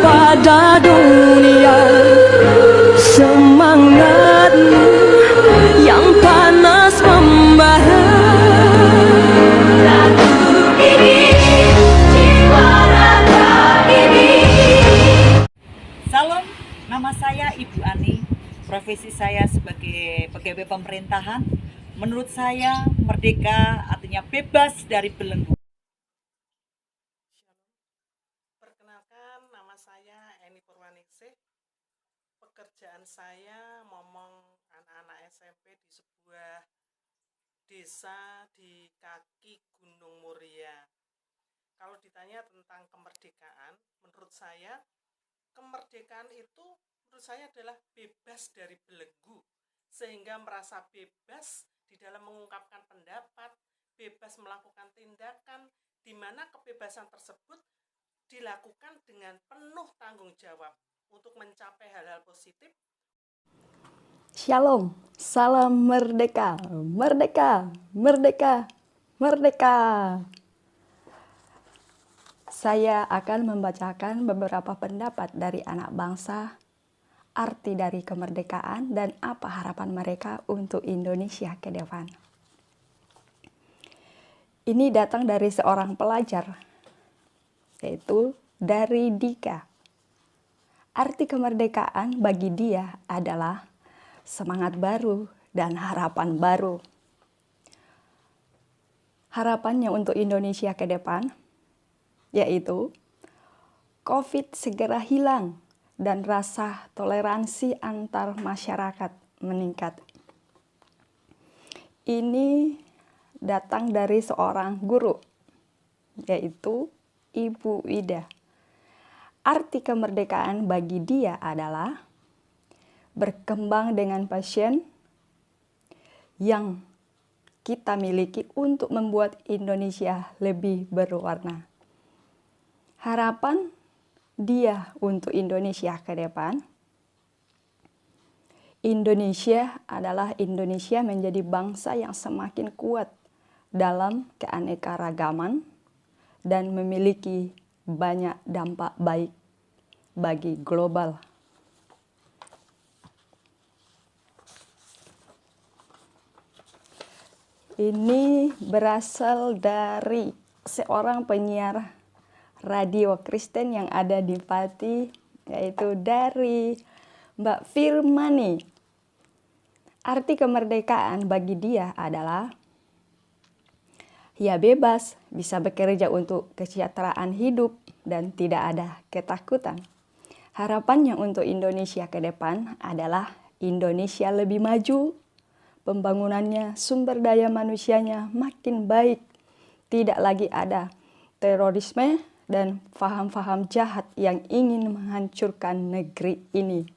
pada dunia. Semangatmu yang panas membara. Lagu ini, jiwa raga ini. Salam, nama saya Ibu Ani. Profesi saya sebagai pegawai pemerintahan. Menurut saya, merdeka artinya bebas dari belenggu. Perkenalkan, nama saya Eni Purwaningsih. Pekerjaan saya ngomong anak-anak SMP di sebuah desa di kaki Gunung Muria. Kalau ditanya tentang kemerdekaan, menurut saya kemerdekaan itu menurut saya adalah bebas dari belenggu, sehingga merasa bebas di dalam mengungkapkan pendapat, bebas melakukan tindakan, di mana kebebasan tersebut dilakukan dengan penuh tanggung jawab untuk mencapai hal-hal positif. Shalom, salam merdeka, merdeka, merdeka, merdeka. Saya akan membacakan beberapa pendapat dari anak bangsa, arti dari kemerdekaan dan apa harapan mereka untuk Indonesia ke depan. Ini datang dari seorang pelajar, yaitu dari Dika. Arti kemerdekaan bagi dia adalah semangat baru dan harapan baru. Harapannya untuk Indonesia ke depan, yaitu COVID segera hilang dan rasa toleransi antar masyarakat meningkat. Ini datang dari seorang guru, yaitu Ibu Ida. Arti kemerdekaan bagi dia adalah berkembang dengan passion yang kita miliki untuk membuat Indonesia lebih berwarna. Harapan dia untuk Indonesia ke depan, Indonesia adalah Indonesia menjadi bangsa yang semakin kuat dalam keanekaragaman dan memiliki banyak dampak baik bagi global. Ini berasal dari seorang penyiar radio Kristen yang ada di Pati, yaitu dari Mbak Firmani. Arti kemerdekaan bagi dia adalah ya bebas, bisa bekerja untuk kesejahteraan hidup dan tidak ada ketakutan. Harapannya untuk Indonesia ke depan adalah Indonesia lebih maju, pembangunannya, sumber daya manusianya makin baik, tidak lagi ada terorisme dan faham-faham jahat yang ingin menghancurkan negeri ini.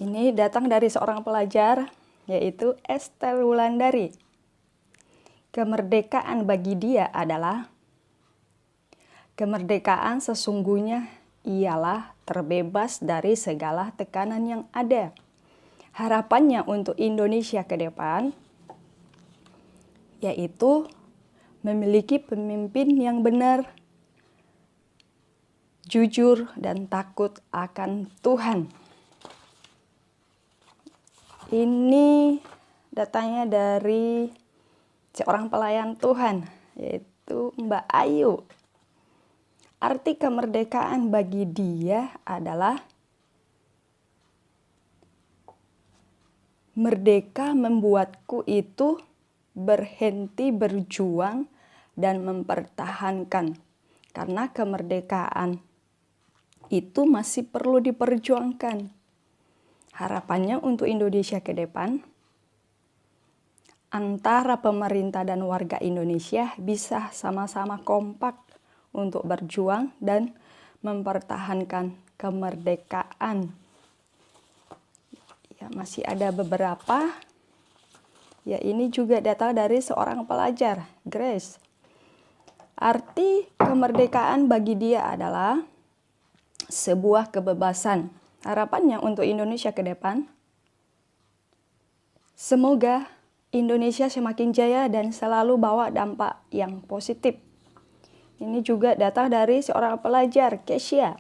Ini datang dari seorang pelajar, yaitu Esther Wulandari. Kemerdekaan bagi dia adalah kemerdekaan sesungguhnya ialah terbebas dari segala tekanan yang ada. Harapannya untuk Indonesia ke depan yaitu memiliki pemimpin yang benar, jujur, dan takut akan Tuhan. Ini datanya dari seorang pelayan Tuhan, yaitu Mbak Ayu. Arti kemerdekaan bagi dia adalah merdeka membuatku itu berhenti berjuang dan mempertahankan, karena kemerdekaan itu masih perlu diperjuangkan. Harapannya untuk Indonesia ke depan, antara pemerintah dan warga Indonesia bisa sama-sama kompak untuk berjuang dan mempertahankan kemerdekaan. Ya, masih ada beberapa. Ya, ini juga datang dari seorang pelajar, Grace. Arti kemerdekaan bagi dia adalah sebuah kebebasan. Harapannya untuk Indonesia ke depan, semoga Indonesia semakin jaya dan selalu bawa dampak yang positif. Ini juga datang dari seorang pelajar, Kesia.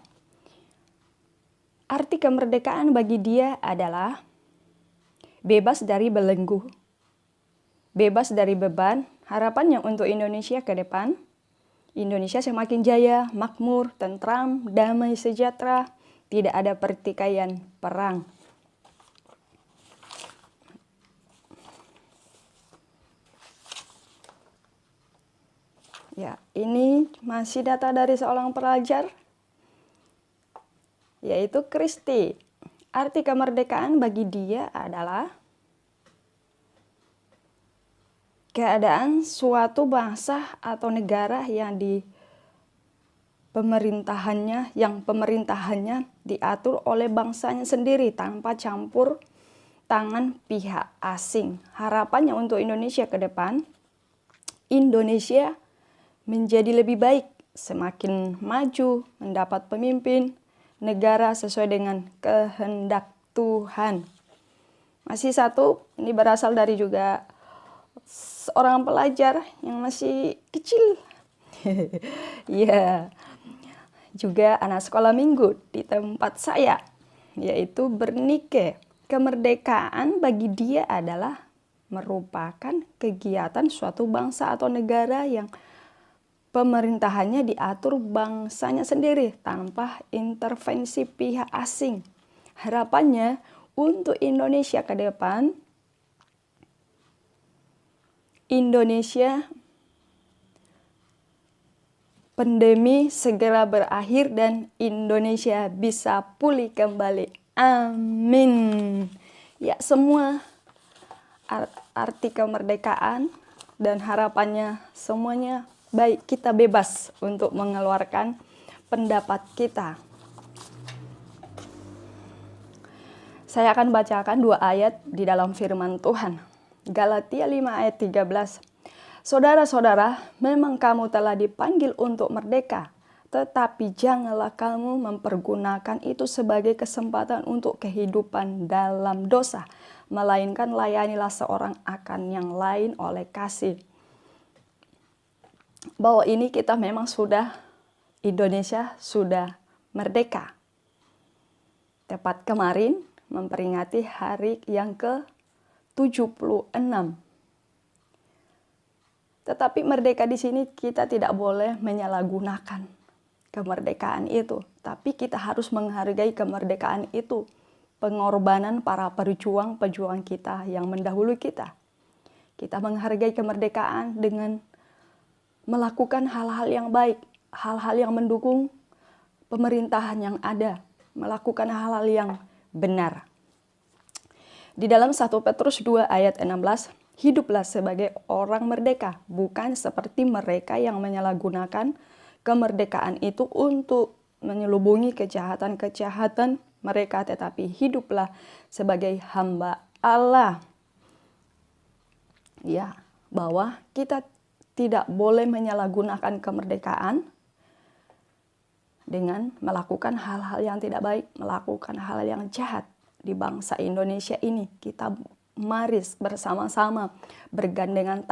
Arti kemerdekaan bagi dia adalah bebas dari belenggu, bebas dari beban. Harapannya untuk Indonesia ke depan, Indonesia semakin jaya, makmur, tentram, damai sejahtera, tidak ada pertikaian perang. Ya, ini masih data dari seorang pelajar, yaitu Kristi. Arti kemerdekaan bagi dia adalah keadaan suatu bangsa atau negara yang pemerintahannya diatur oleh bangsanya sendiri tanpa campur tangan pihak asing. Harapannya untuk Indonesia ke depan, Indonesia menjadi lebih baik, semakin maju, mendapat pemimpin negara sesuai dengan kehendak Tuhan. Masih satu, ini berasal dari juga seorang pelajar yang masih kecil. Ya, juga anak sekolah minggu di tempat saya, yaitu Bernike. Kemerdekaan bagi dia adalah merupakan kegiatan suatu bangsa atau negara yang pemerintahannya diatur bangsanya sendiri tanpa intervensi pihak asing. Harapannya untuk Indonesia ke depan, Indonesia pandemi segera berakhir dan Indonesia bisa pulih kembali. Amin. Ya, semua arti kemerdekaan dan harapannya semuanya baik, kita bebas untuk mengeluarkan pendapat kita. Saya akan bacakan 2 ayat di dalam firman Tuhan. Galatia 5 ayat 13. Saudara-saudara, memang kamu telah dipanggil untuk merdeka, tetapi janganlah kamu mempergunakan itu sebagai kesempatan untuk kehidupan dalam dosa, melainkan layanilah seorang akan yang lain oleh kasih. Bahwa ini kita memang Indonesia sudah merdeka. Tepat kemarin memperingati hari yang ke-76. Tetapi merdeka di sini kita tidak boleh menyalahgunakan kemerdekaan itu. Tapi kita harus menghargai kemerdekaan itu. Pengorbanan para pejuang kita yang mendahului kita. Kita menghargai kemerdekaan dengan melakukan hal-hal yang baik, hal-hal yang mendukung pemerintahan yang ada, melakukan hal-hal yang benar. Di dalam 1 Petrus 2 ayat 16, hiduplah sebagai orang merdeka, bukan seperti mereka yang menyalahgunakan kemerdekaan itu untuk menyelubungi kejahatan-kejahatan mereka, tetapi hiduplah sebagai hamba Allah. Ya, bahwa kita tidak boleh menyalahgunakan kemerdekaan dengan melakukan hal-hal yang tidak baik, melakukan hal yang jahat di bangsa Indonesia ini. Kita mari bersama-sama bergandengan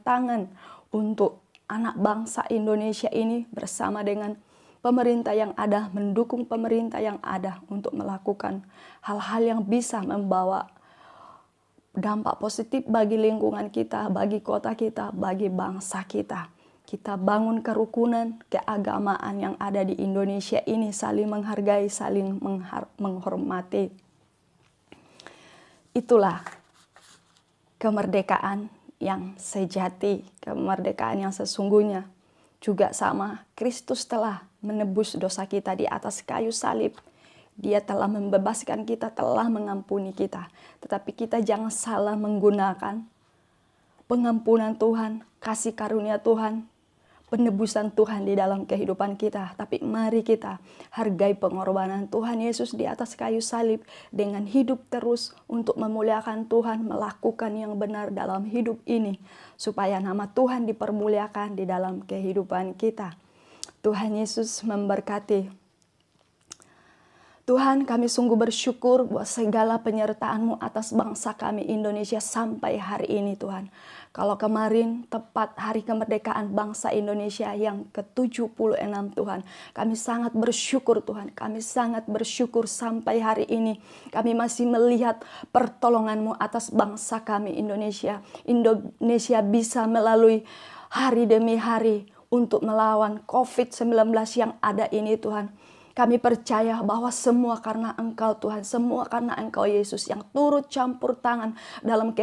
tangan untuk anak bangsa Indonesia ini bersama dengan pemerintah yang ada, mendukung pemerintah yang ada untuk melakukan hal-hal yang bisa membawa dampak positif bagi lingkungan kita, bagi kota kita, bagi bangsa kita. Kita bangun kerukunan, keagamaan yang ada di Indonesia ini, saling menghargai, saling menghormati. Itulah kemerdekaan yang sejati, kemerdekaan yang sesungguhnya. Juga sama, Kristus telah menebus dosa kita di atas kayu salib. Dia telah membebaskan kita, telah mengampuni kita. Tetapi kita jangan salah menggunakan pengampunan Tuhan, kasih karunia Tuhan, penebusan Tuhan di dalam kehidupan kita. Tapi mari kita hargai pengorbanan Tuhan Yesus di atas kayu salib dengan hidup terus untuk memuliakan Tuhan, melakukan yang benar dalam hidup ini. Supaya nama Tuhan dipermuliakan di dalam kehidupan kita. Tuhan Yesus memberkati. Tuhan, kami sungguh bersyukur buat segala penyertaan-Mu atas bangsa kami Indonesia sampai hari ini Tuhan. Kalau kemarin tepat hari kemerdekaan bangsa Indonesia yang ke-76 Tuhan. Kami sangat bersyukur Tuhan. Kami sangat bersyukur sampai hari ini. Kami masih melihat pertolongan-Mu atas bangsa kami Indonesia. Indonesia bisa melalui hari demi hari untuk melawan COVID-19 yang ada ini Tuhan. Kami percaya bahwa semua karena Engkau Tuhan, semua karena Engkau Yesus yang turut campur tangan dalam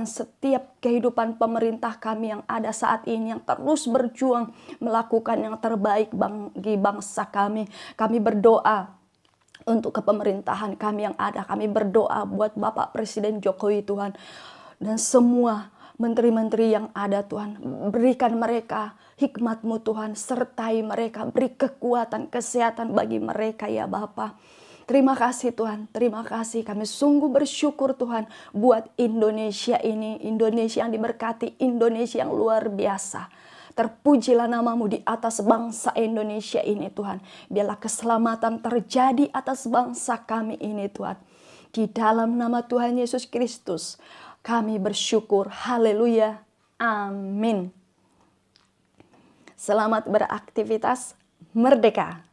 setiap kehidupan pemerintah kami yang ada saat ini, yang terus berjuang melakukan yang terbaik bagi bangsa kami. Kami berdoa untuk kepemerintahan kami yang ada. Kami berdoa buat Bapak Presiden Jokowi Tuhan dan semua menteri-menteri yang ada Tuhan. Berikan mereka hikmat-Mu Tuhan, sertai mereka, beri kekuatan, kesehatan bagi mereka ya Bapa. Terima kasih Tuhan, terima kasih. Kami sungguh bersyukur Tuhan buat Indonesia ini. Indonesia yang diberkati, Indonesia yang luar biasa. Terpujilah nama-Mu di atas bangsa Indonesia ini Tuhan. Biarlah keselamatan terjadi atas bangsa kami ini Tuhan. Di dalam nama Tuhan Yesus Kristus kami bersyukur. Haleluya. Amin. Selamat beraktivitas. Merdeka.